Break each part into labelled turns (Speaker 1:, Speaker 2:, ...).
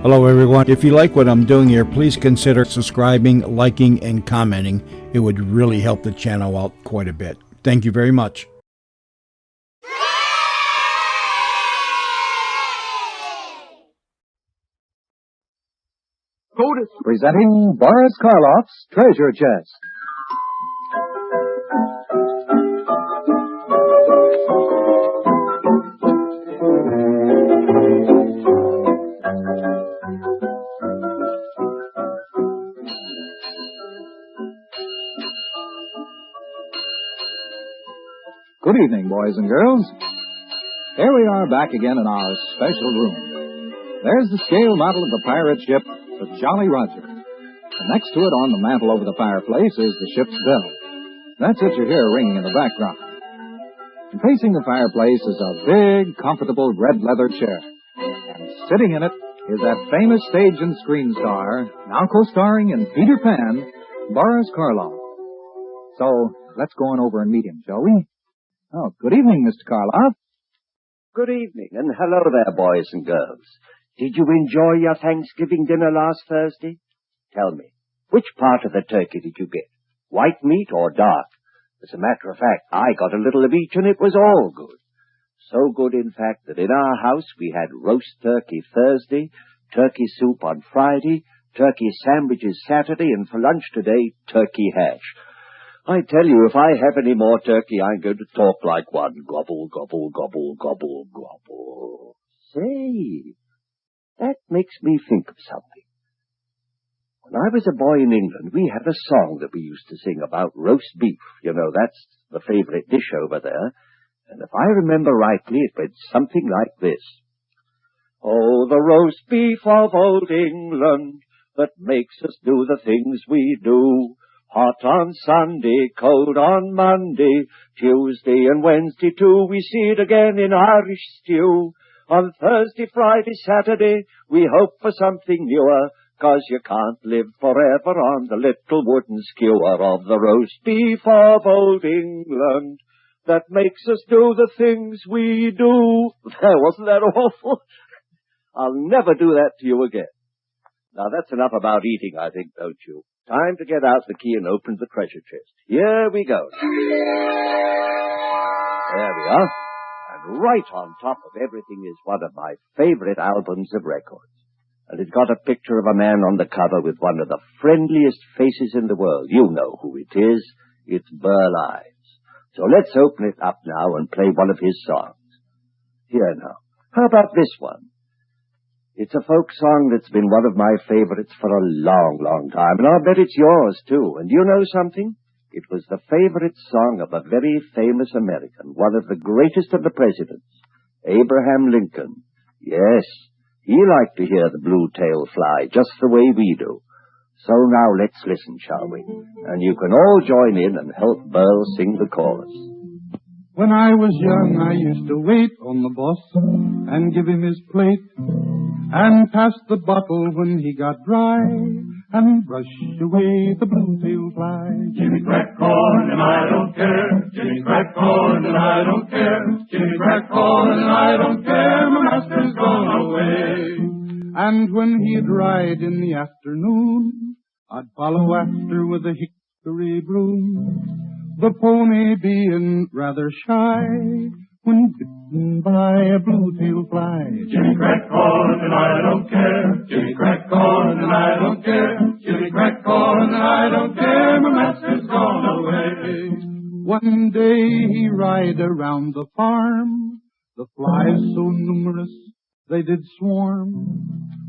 Speaker 1: Hello everyone. If you like what I'm doing here, please consider subscribing, liking, and commenting. It would really help the channel out quite a bit. Thank you very much.
Speaker 2: Presenting Boris Karloff's Treasure Chest. Good evening, boys and girls. Here we are back again in our special room. There's the scale model of the pirate ship, the Jolly Roger. And next to it on the mantel over the fireplace is the ship's bell. That's it you hear ringing in the background. And facing the fireplace is a big, comfortable red leather chair. And sitting in it is that famous stage and screen star, now co-starring in Peter Pan, Boris Karloff. So, let's go on over and meet him, shall we? Oh, good evening, Mr. Karloff.
Speaker 3: Good evening, and hello there, boys and girls. Did you enjoy your Thanksgiving dinner last Thursday? Tell me, which part of the turkey did you get? White meat or dark? As a matter of fact, I got a little of each, and it was all good. So good, in fact, that in our house we had roast turkey Thursday, turkey soup on Friday, turkey sandwiches Saturday, and for lunch today, turkey hash. I tell you, if I have any more turkey, I'm going to talk like one. Gobble, gobble, gobble, gobble, gobble. Say, that makes me think of something. When I was a boy in England, we had a song that we used to sing about roast beef. You know, that's the favorite dish over there. And if I remember rightly, it went something like this. Oh, the roast beef of old England that makes us do the things we do. Hot on Sunday, cold on Monday, Tuesday and Wednesday too, we see it again in Irish stew. On Thursday, Friday, Saturday, we hope for something newer, 'cause you can't live forever on the little wooden skewer of the roast beef of old England that makes us do the things we do. Wasn't that awful? I'll never do that to you again. Now, that's enough about eating, I think, don't you? Time to get out the key and open the treasure chest. Here we go. There we are. And right on top of everything is one of my favorite albums of records. And it's got a picture of a man on the cover with one of the friendliest faces in the world. You know who it is. It's Burl Ives. So let's open it up now and play one of his songs. Here now. How about this one? It's a folk song that's been one of my favorites for a long, long time, and I'll bet it's yours, too. And you know something? It was the favorite song of a very famous American, one of the greatest of the presidents, Abraham Lincoln. Yes, he liked to hear the blue tail fly, just the way we do. So now let's listen, shall we? And you can all join in and help Burl sing the chorus.
Speaker 4: When I was young, I used to wait on the boss and give him his plate and pass the bottle when he got dry and brush away the blue-tailed fly.
Speaker 5: Jimmy crack corn and I don't care. Jimmy crack corn and I don't care. Jimmy crack corn and I don't care. My master's gone away.
Speaker 4: And when he'd ride in the afternoon, I'd follow after with a hickory broom. The pony being rather shy when bitten by a blue-tailed fly.
Speaker 5: Jimmy crack corn and I don't care. Jimmy crack corn and I don't care. Jimmy crack corn and I don't care. My master's gone away.
Speaker 4: One day he ride around the farm. The flies so numerous they did swarm.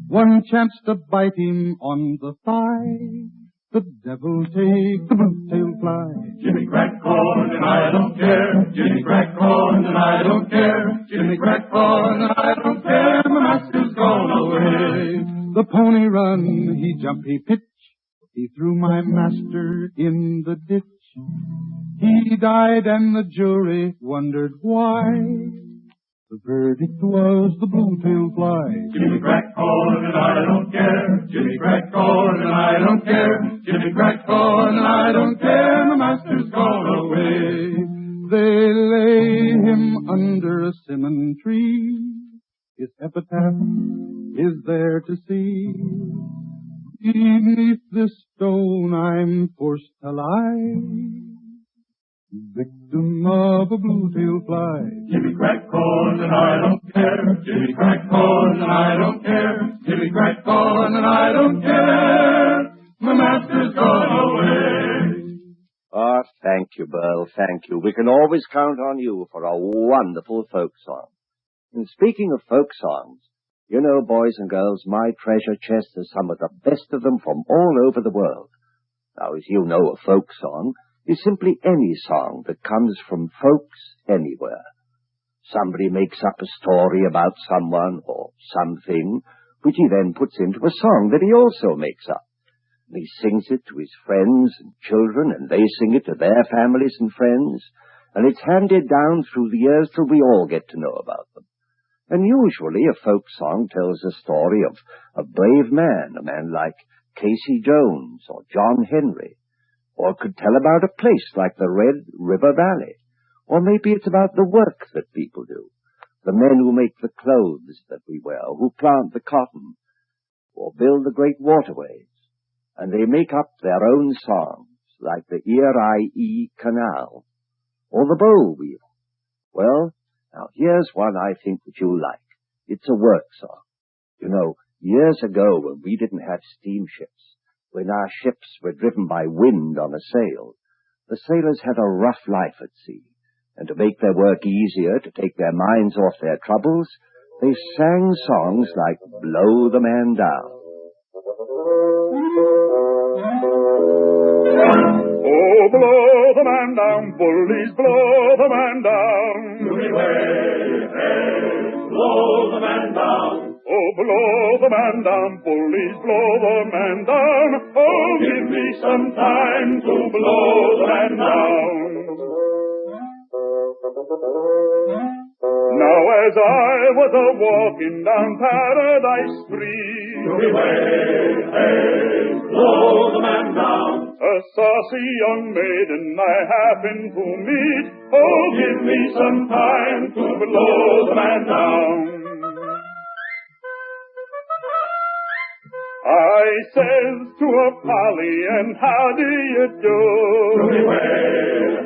Speaker 4: One chanced to bite him on the thigh. The devil take the blue-tailed fly.
Speaker 5: Jimmy crack corn and I don't care. Jimmy crack corn and I don't care. Jimmy crack corn and I don't care. My master's gone away.
Speaker 4: The pony run, he jump, he pitch. He threw my master in the ditch. He died and the jury wondered why. The verdict was the blue-tailed fly.
Speaker 5: Jimmy crack corn and I don't care. Jimmy crack corn and I don't care. Jimmy crack corn and I don't care. My master's gone away.
Speaker 4: They lay him under a simmon tree. His epitaph is there care to see. Beneath this stone I'm forced to lie, victim of a blue-tailed fly.
Speaker 5: Jimmy crack corn and I don't care. Jimmy crack corn and I don't care. Jimmy crack corn and I don't care. My master's gone away.
Speaker 3: Ah, thank you, Burl, thank you. We can always count on you for a wonderful folk song. And speaking of folk songs, you know, boys and girls, my treasure chest is some of the best of them from all over the world. Now, as you know, a folk song is simply any song that comes from folks anywhere. Somebody makes up a story about someone or something, which he then puts into a song that he also makes up. And he sings it to his friends and children, and they sing it to their families and friends, and it's handed down through the years till we all get to know about them. And usually a folk song tells a story of a brave man, a man like Casey Jones or John Henry, or it could tell about a place like the Red River Valley, or maybe it's about the work that people do, the men who make the clothes that we wear, who plant the cotton, or build the great waterways, and they make up their own songs, like the Erie Canal, or the Boll Wheel. Well, now, here's one I think that you'll like. It's a work song. You know, years ago when we didn't have steamships, when our ships were driven by wind on a sail, the sailors had a rough life at sea, and to make their work easier, to take their minds off their troubles, they sang songs like Blow the Man Down.
Speaker 5: Oh, blow the man down, bullies, blow the man down. Hey, blow the man down. Oh, blow the man down, bullies, blow the man down. Oh, give me some time to blow the man down. Now as I was a-walking down Paradise Street, hey, blow the man down. A saucy young maiden I happened to meet. Oh, give me some time to blow the man down. I says to a Polly, and how do you do?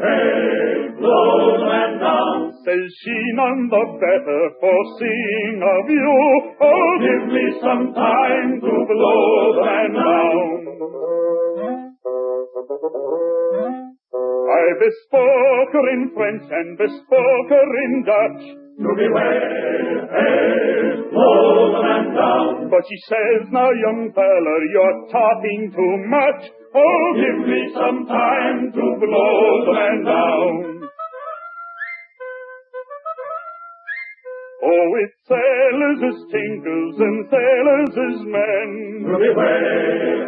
Speaker 5: Hey, blow the man down. Says she, none the better for seeing of you. Oh, give me some time to blow the man down. I bespoke her in French and bespoke her in Dutch. Hey, blow the man down. But she says, now young feller, you're talking too much. Oh, give me some time to blow the man down. Oh, it's sailors as tinkers and sailors as men.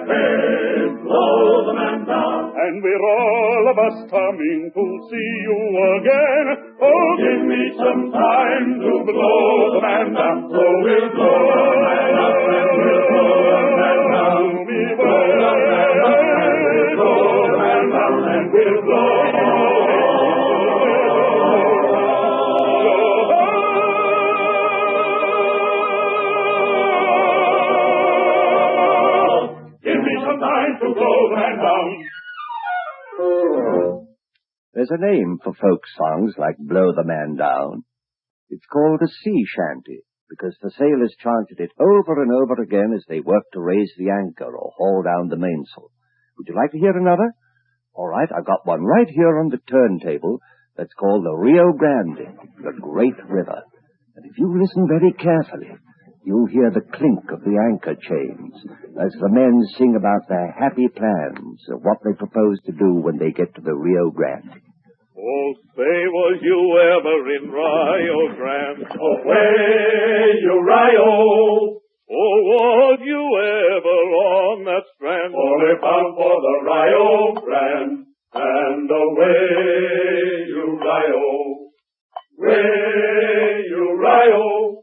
Speaker 5: Hey, blow the man down. And we're all of us coming to see you again. Oh, give me some time to blow the man down. So we'll blow the man down, and we'll blow the man down. We'll blow the man down, and we'll blow. To blow the man down.
Speaker 3: There's a name for folk songs like Blow the Man Down. It's called a sea shanty, because the sailors chanted it over and over again as they worked to raise the anchor or haul down the mainsail. Would you like to hear another? All right, I've got one right here on the turntable that's called the Rio Grande, the Great River. And if you listen very carefully, you'll hear the clink of the anchor chains as the men sing about their happy plans of what they propose to do when they get to the Rio Grande.
Speaker 5: Oh, say, was you ever in Rio Grande? Away, you Rio! Oh, was you ever on that strand? Only bound for the Rio Grande, and away, you Rio! Way, you Rio!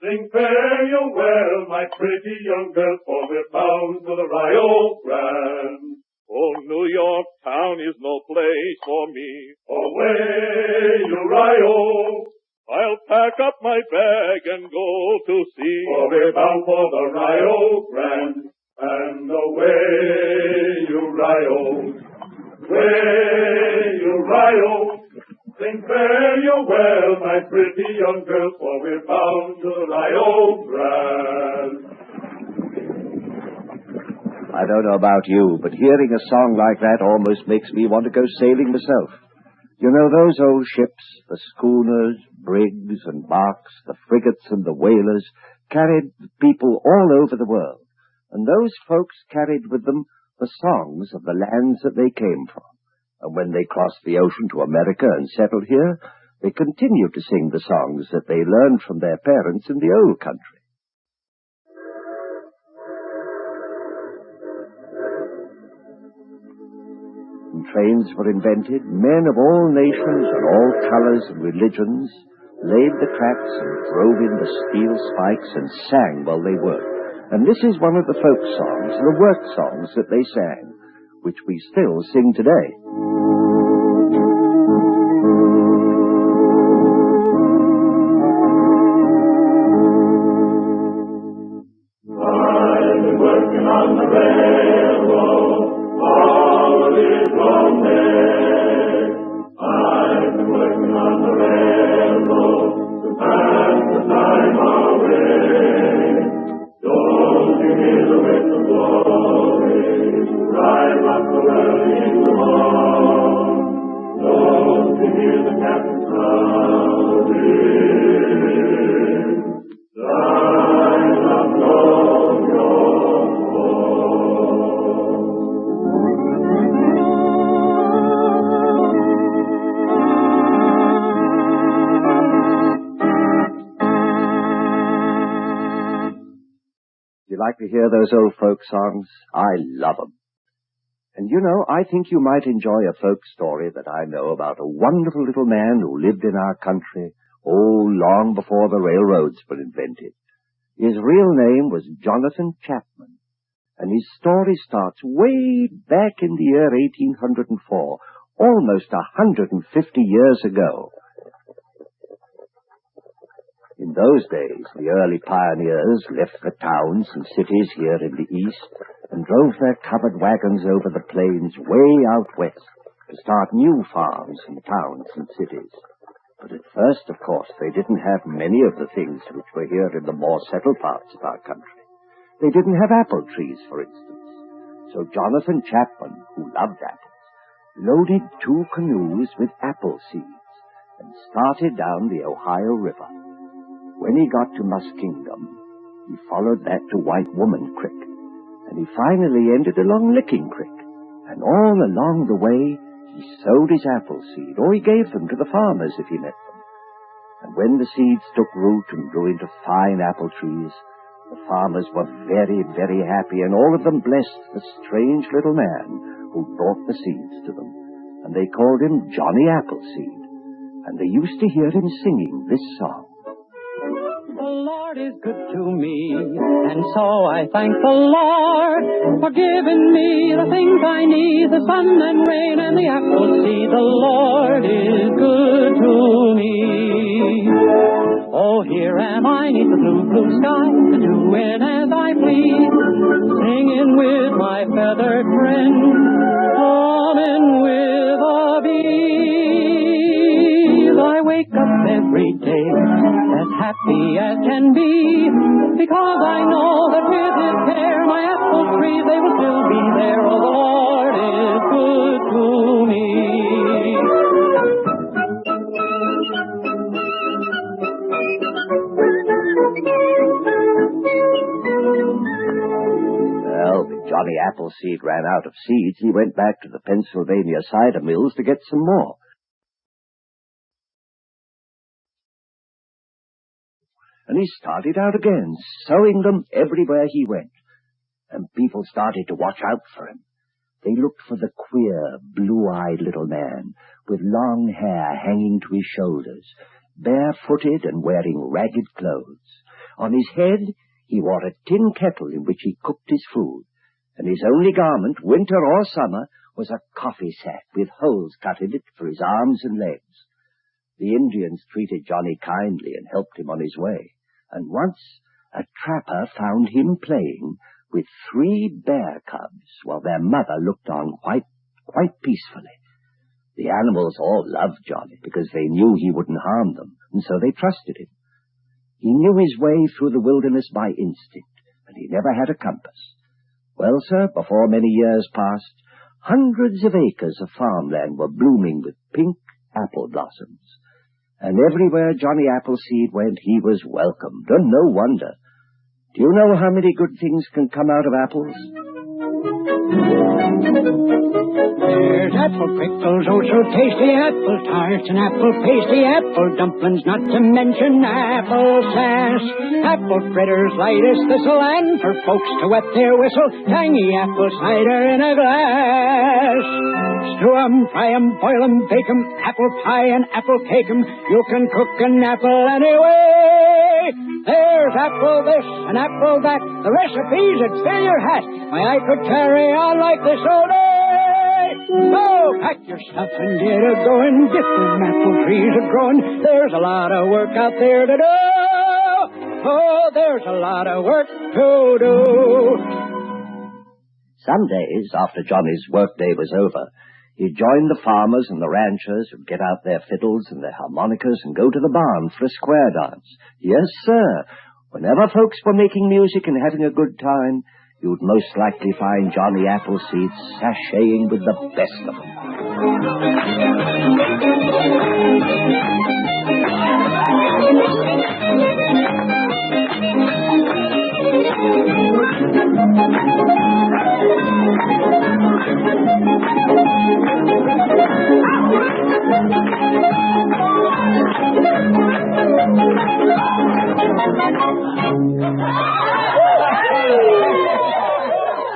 Speaker 5: Sing fare you well, my pretty young girl, for we're bound to the Rio Grande. Oh, New York town is no place for me. Away, you Rio! I'll pack up my bag and go to sea. For we're bound for the Rio Grande, and away you Rio, way you Rio. Think fare you well, my pretty young girls, for we're bound to the Rio Grande.
Speaker 3: I don't know about you, but hearing a song like that almost makes me want to go sailing myself. You know, those old ships, the schooners, brigs and barks, the frigates and the whalers, carried people all over the world. And those folks carried with them the songs of the lands that they came from. And when they crossed the ocean to America and settled here, they continued to sing the songs that they learned from their parents in the old country. When trains were invented, men of all nations and all colors and religions laid the tracks and drove in the steel spikes and sang while they worked. And this is one of the folk songs, the work songs that they sang, which we still sing today.
Speaker 5: I've been working on the railroad all the long day. I've been working on the railroad to pass the time away. Don't you hear the whistle blowing? Rise up so early in the morning. Don't you hear the captain shouting? Rise up, long, long
Speaker 3: You like to hear those old folk songs? I love them. And you know, I think you might enjoy a folk story that I know about a wonderful little man who lived in our country, long before the railroads were invented. His real name was Jonathan Chapman, and his story starts way back in the year 1804, almost 150 years ago. In those days, the early pioneers left the towns and cities here in the east and drove their covered wagons over the plains way out west to start new farms and towns and cities. But at first, of course, they didn't have many of the things which were here in the more settled parts of our country. They didn't have apple trees, for instance. So Jonathan Chapman, who loved apples, loaded 2 canoes with apple seeds and started down the Ohio River. When he got to Muskingum, he followed that to White Woman Creek, and he finally ended along Licking Creek. And all along the way, he sowed his apple seed, or he gave them to the farmers if he met them. And when the seeds took root and grew into fine apple trees, the farmers were very, very happy, and all of them blessed the strange little man who brought the seeds to them. And they called him Johnny Appleseed, and they used to hear him singing this song.
Speaker 6: The Lord is good to me, and so I thank the Lord for giving me the things I need, the sun and rain and the apple seed. The Lord is good to me. Oh, here am I neath the blue, blue sky, doing as I please, singing with my feathered friend, humming with a bee. I wake up every day as happy as can be, because I know that with His care my apple trees, they will still be there. Oh, the Lord is good to me.
Speaker 3: Well, when Johnny Appleseed ran out of seeds, he went back to the Pennsylvania cider mills to get some more. And he started out again, sowing them everywhere he went. And people started to watch out for him. They looked for the queer, blue-eyed little man with long hair hanging to his shoulders, barefooted and wearing ragged clothes. On his head, he wore a tin kettle in which he cooked his food, and his only garment, winter or summer, was a coffee sack with holes cut in it for his arms and legs. The Indians treated Johnny kindly and helped him on his way. And once a trapper found him playing with 3 bear cubs while their mother looked on quite peacefully. The animals all loved Johnny because they knew he wouldn't harm them, and so they trusted him. He knew his way through the wilderness by instinct, and he never had a compass. Well, sir, before many years passed, hundreds of acres of farmland were blooming with pink apple blossoms. And everywhere Johnny Appleseed went, he was welcomed, and no wonder. Do you know how many good things can come out of apples?
Speaker 6: There's apple pickles, oh so tasty, apple tarts and apple pasty, apple dumplings, not to mention apple sass. Apple fritters, light as thistle, and for folks to wet their whistle, tangy apple cider in a glass. Stew 'em, fry 'em, boil 'em, bake 'em, apple pie and apple cake 'em. You can cook an apple anyway. There's apple this and apple that, the recipes that fill your hat. Why, I could carry on like this all day. So pack your stuff and get a going. Different apple trees are growing. There's a lot of work out there to do. Oh, there's a lot of work to do.
Speaker 3: Some days, after Johnny's workday was over, he'd join the farmers and the ranchers who'd get out their fiddles and their harmonicas and go to the barn for a square dance. Yes, sir. Whenever folks were making music and having a good time, you'd most likely find Johnny Appleseed sashaying with the best of them.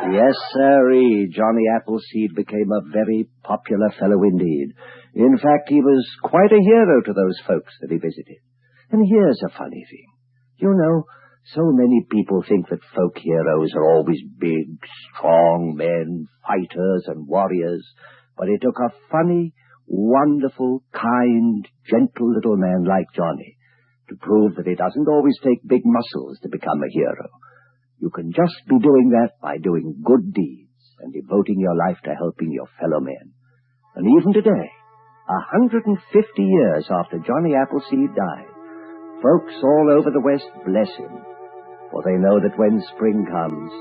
Speaker 3: Yes, sirree, Johnny Appleseed became a very popular fellow indeed. In fact, he was quite a hero to those folks that he visited. And here's a funny thing. You know, so many people think that folk heroes are always big, strong men, fighters and warriors. But it took a funny, wonderful, kind, gentle little man like Johnny to prove that it doesn't always take big muscles to become a hero. You can just be doing that by doing good deeds and devoting your life to helping your fellow men. And even today, 150 years after Johnny Appleseed died, folks all over the West bless him, for they know that when spring comes,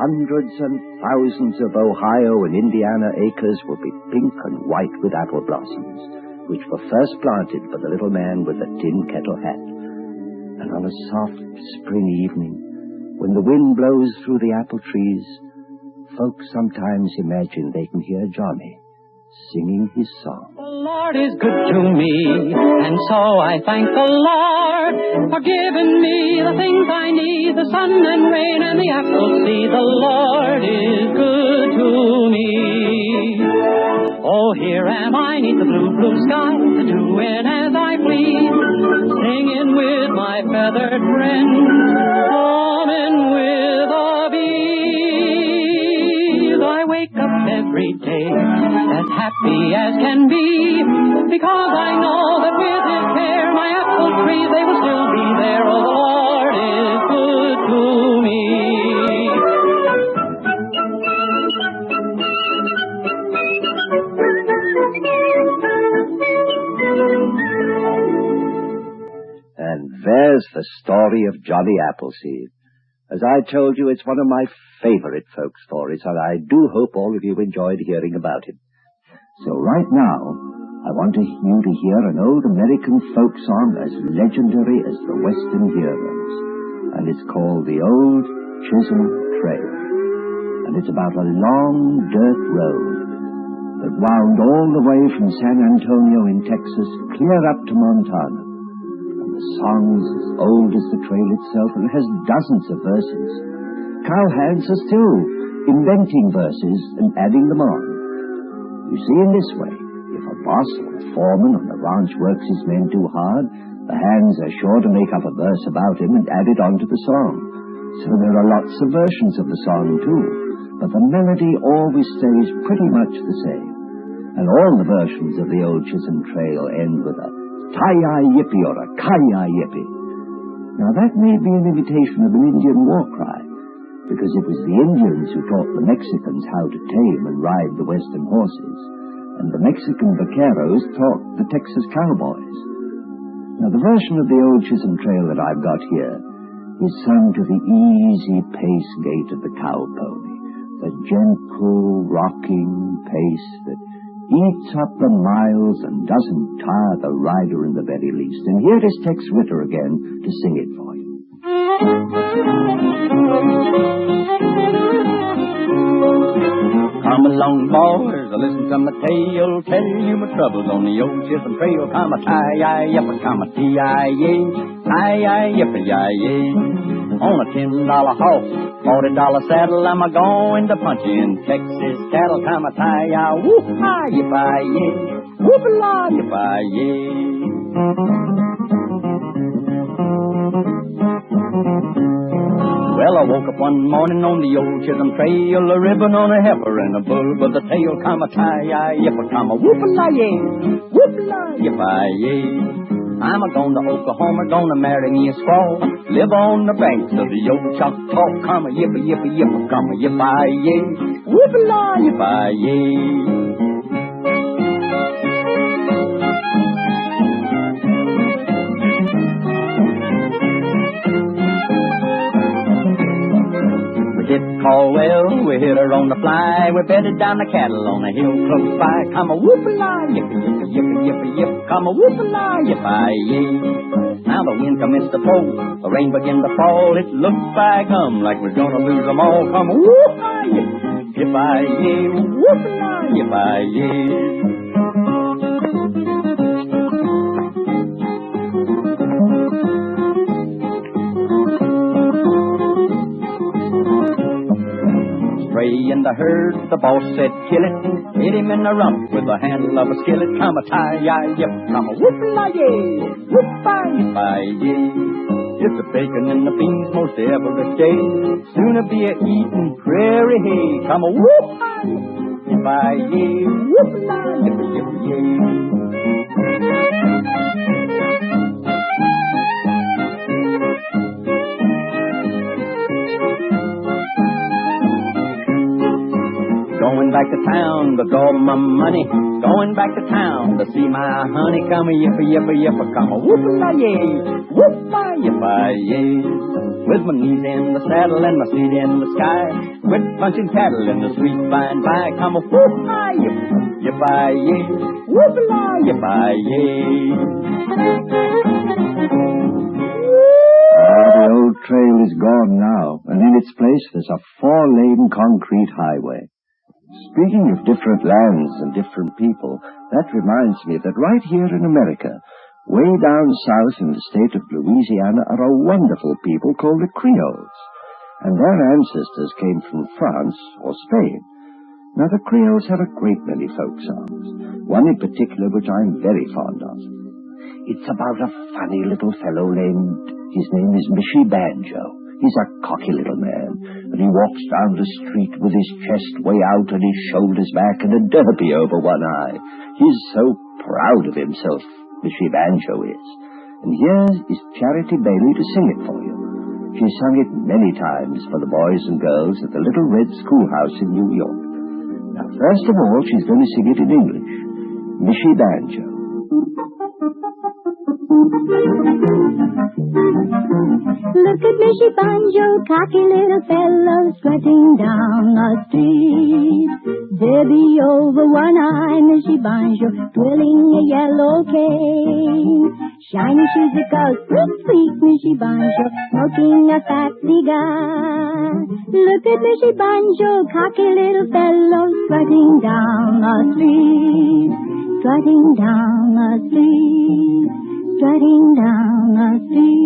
Speaker 3: hundreds and thousands of Ohio and Indiana acres will be pink and white with apple blossoms, which were first planted for the little man with the tin kettle hat. And on a soft spring evening, when the wind blows through the apple trees, folks sometimes imagine they can hear Johnny singing his song.
Speaker 6: The Lord is good to me, and so I thank the Lord for giving me the things I need, the sun and rain and the Appleseed. The Lord is good to me. Oh, here am I, 'neath the blue, blue sky, doing as I please, singing with my feathered friend, humming with a bee. I wake up every day as happy as can be, because I know that with His care my apple trees, they will still be there. Oh, the Lord is good to me.
Speaker 3: And there's the story of Johnny Appleseed. As I told you, it's one of my favorite folk stories, and I do hope all of you enjoyed hearing about it. So right now, I want you to hear an old American folk song as legendary as the Western heroes. And it's called The Old Chisholm Trail. And it's about a long dirt road that wound all the way from San Antonio in Texas clear up to Montana. The song's as old as the trail itself and has dozens of verses. Cowhands are still inventing verses and adding them on. You see, in this way, if a boss or a foreman on a ranch works his men too hard, the hands are sure to make up a verse about him and add it onto the song. So there are lots of versions of the song, too, but the melody always stays pretty much the same. And all the versions of the Old Chisholm Trail end with a Tie-yi-yippee or a Kai-yi-yippee. Now, that may be an imitation of an Indian war cry, because it was the Indians who taught the Mexicans how to tame and ride the Western horses, and the Mexican vaqueros taught the Texas cowboys. Now, the version of the old Chisholm Trail that I've got here is sung to the easy pace gait of the cow pony, the gentle, rocking pace that eats up the miles and doesn't tire the rider in the very least. And here is Tex Ritter again to sing it for you.
Speaker 6: Come along, boys, listen to my tale, tell you my troubles on the old Chisholm Trail. Come a tie-yi-yipper, come a tee-yi-yi, tie-yi-yipper-yi-yi. On a $10 horse, $40 saddle, I'm a-going to punch in Texas cattle. Come a tie-yi, whoop-hi-yipper-yi, whoop-a-la-yipper-yi. Well, I woke up one morning on the old Chisholm Trail, a ribbon on a heifer and a bull with a tail. Come a tie-yi-yipper, come a whoop-a-la-yay, whoop-a-la-yipper-yay. I'm a-going to Oklahoma, gonna marry me a squaw, live on the banks of the old Choctaw. Come a yipper-yipper-yipper, come a yipper-yay, whoop-a-la-yipper-yay. Hit Caldwell, we hit her on the fly, we bedded down the cattle on a hill close by. Come a whoop-a-la, yipper-yipper-yipper-yipper, come a whoop-a-la, yipper-yay. Now the wind commenced to blow, the rain began to fall, it looked by gum like we're gonna lose them all. Come a whoop-a-yay, yipper-yay, whoop-a-la, yipper-yay. In the herd, the boss said, kill it, hit him in the rump with the handle of a skillet. Come a tie-yi-yip, come a whoop-a-la-yay, whoop-a-yip-a-yay. It's the bacon and the beans most every day, soon to be a-eating prairie hay. Come a whoop-a-yip-a-yay, whoop-a-la-yip-a-yip-a-yay. Going back to town to draw my money, going back to town to see my honey. Come a yipper-yipper-yipper, come a whoop-a-la-yay, whoop-a-yip-a-yay. With my knees in the saddle and my feet in the sky, quit punching cattle in the sweet by-and-by. Come a whoop-a-yip-a-yip-a-yay, whoop-a-la-yip-a-yay.
Speaker 3: The old trail is gone now, and in its place there's a 4-lane concrete highway. Speaking of different lands and different people, that reminds me that right here in America, way down south in the state of Louisiana, are a wonderful people called the Creoles. And their ancestors came from France or Spain. Now, the Creoles have a great many folk songs, one in particular which I'm very fond of. It's about a funny little fellow his name is Mishy Banjo. He's a cocky little man, and he walks down the street with his chest way out and his shoulders back and a derby over one eye. He's so proud of himself, Mishy Banjo is. And here is Charity Bailey to sing it for you. She's sung it many times for the boys and girls at the Little Red Schoolhouse in New York. Now, first of all, she's going to sing it in English. Mishy Banjo.
Speaker 7: Look at Mishy Banjo, cocky little fellow, strutting down the street. Derby over one eye, Mishy Banjo, twirling a yellow cane. Shiny shoes that go squeak, Mishy Banjo, smoking a fat cigar. Look at Mishy Banjo, cocky little fellow, strutting down the street. Strutting down the street. Strutting down the street.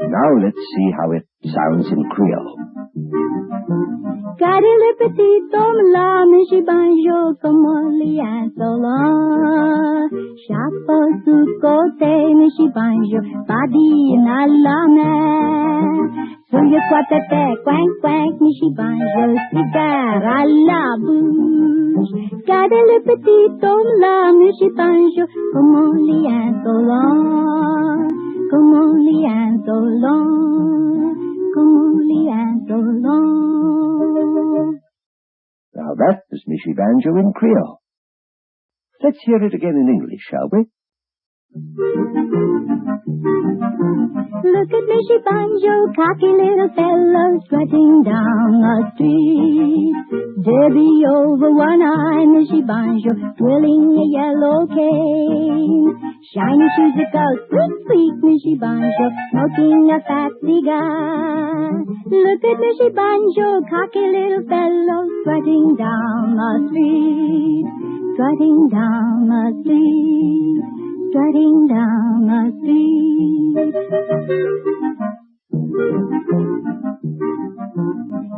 Speaker 3: Now let's see how it sounds in Creole.
Speaker 7: Gary le petit homme là, Mishy Banjo, comment lui insolent. Chapeau sous côté, Mishy Banjo, badine à la main. Suya quatete, quank, quank, Michi banjo, cigar à la bouche. Gardez le petit homme là, Michi banjo, comme on lit insolent, comme on lit insolent, comme on lit insolent.
Speaker 3: Now that was Michi Banjo in Creole. Let's hear it again in English, shall we?
Speaker 7: Look at Michi Banjo, cocky little fellow, strutting down the street. Debbie over one eye, Michi Banjo, twirling a yellow cane. Shiny shoes that go squeak, squeak, Michi Banjo, smoking a fat cigar. Look at Michi Banjo, cocky little fellow, strutting down the street. Strutting down the street. Strutting down the street.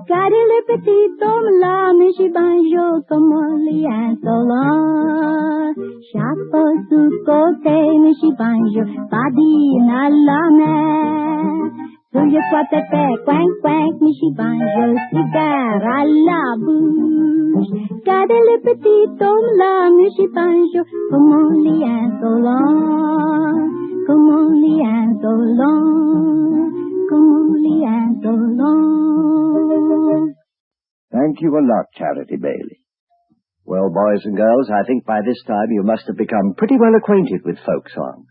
Speaker 7: Gardez le petit homme là, Michi Banjo, comme on lit insolent. Chapeau sous côté, Michi Banjo, badine à la main. Suya quatete, quank, quank, Michi Banjo, cigare à la bouche. Gardez le petit homme là, Michi Banjo, comme on lit insolent, comme on lit insolent, comme on lit insolent.
Speaker 3: Thank you a lot, Charity Bailey. Well, boys and girls, I think by this time you must have become pretty well acquainted with folk songs.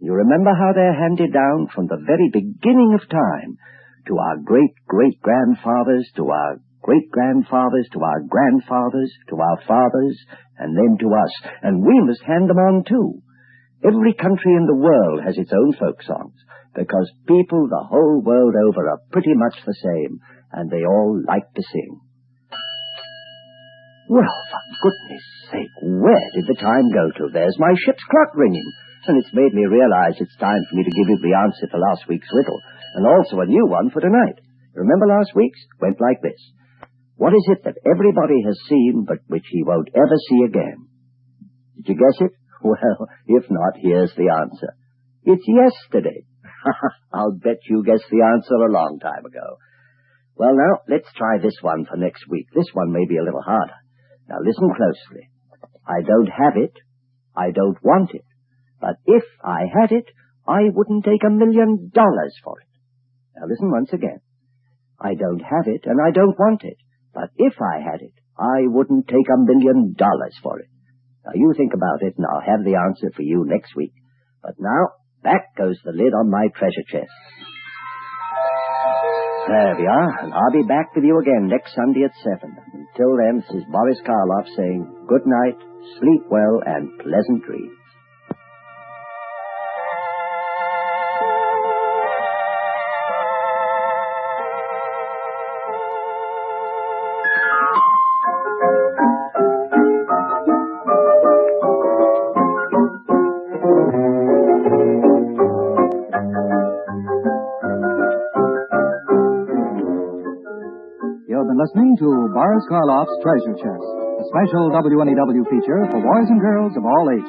Speaker 3: You remember how they're handed down from the very beginning of time to our great-great-grandfathers, to our great-grandfathers, to our grandfathers, to our fathers, and then to us. And we must hand them on, too. Every country in the world has its own folk songs, because people the whole world over are pretty much the same, and they all like to sing. Well, for goodness sake, where did the time go to? There's my ship's clock ringing, and it's made me realize it's time for me to give you the answer to last week's riddle, and also a new one for tonight. Remember last week's? Went like this. What is it that everybody has seen, but which he won't ever see again? Did you guess it? Well, if not, here's the answer. It's yesterday. I'll bet you guessed the answer a long time ago. Well, now, let's try this one for next week. This one may be a little harder. Now, listen closely. I don't have it. I don't want it. But if I had it, I wouldn't take $1 million for it. Now, listen once again. I don't have it, and I don't want it. But if I had it, I wouldn't take $1 million for it. Now, you think about it, and I'll have the answer for you next week. But now, back goes the lid on my treasure chest. There we are, and I'll be back with you again next Sunday at 7. Until then, this is Boris Karloff saying good night, sleep well, and pleasant dreams.
Speaker 2: Listening to Boris Karloff's Treasure Chest, a special WNEW feature for boys and girls of all ages.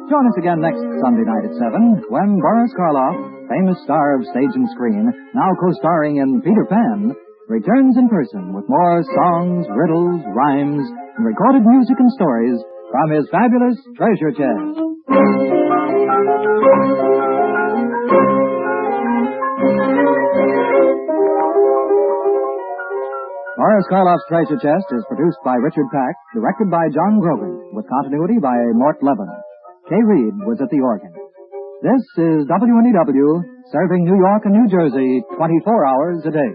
Speaker 2: Join us again next Sunday night at 7 when Boris Karloff, famous star of stage and screen, now co-starring in Peter Pan, returns in person with more songs, riddles, rhymes, and recorded music and stories from his fabulous Treasure Chest. Boris Karloff's Treasure Chest is produced by Richard Pack, directed by John Grogan, with continuity by Mort Levin. Kay Reed was at the organ. This is WNEW, serving New York and New Jersey 24 hours a day.